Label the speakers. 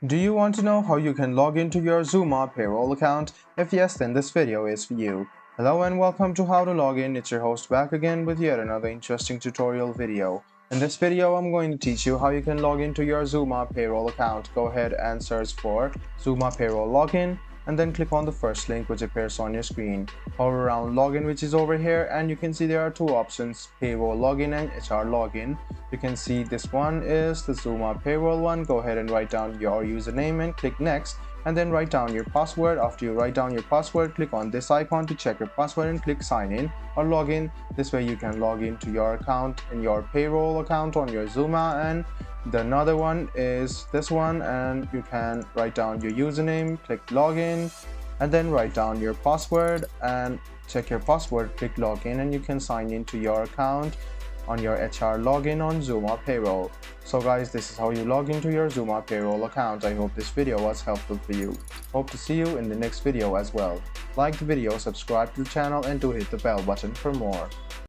Speaker 1: Do you want to know how you can log into your Zuma Payroll account? If yes, then this video is for you. Hello and welcome to How to Log In. It's your host back again with yet another interesting tutorial video. In this video, I'm going to teach you how you can log into your Zuma Payroll account. Go ahead and search for Zuma Payroll Login and then click on the first link which appears on your screen. Hover around login, which is over here, and you can see there are two options: payroll login and HR login. You can see this one is the Zuma Payroll one. Go ahead and write down your username and click next, and then write down your password. After you write down your password, click on this icon to check your password and click sign in or log in. This way you can log into your account in your payroll account on your Zuma. And the another one is this one, and you can write down your username, click login, and then write down your password and check your password, click login, and you can sign into your account on your HR login on Zuma Payroll. So guys, this is how you log into your Zuma Payroll account. I hope this video was helpful for you. Hope to see you in the next video as well. Like the video, subscribe to the channel, and do hit the bell button for more.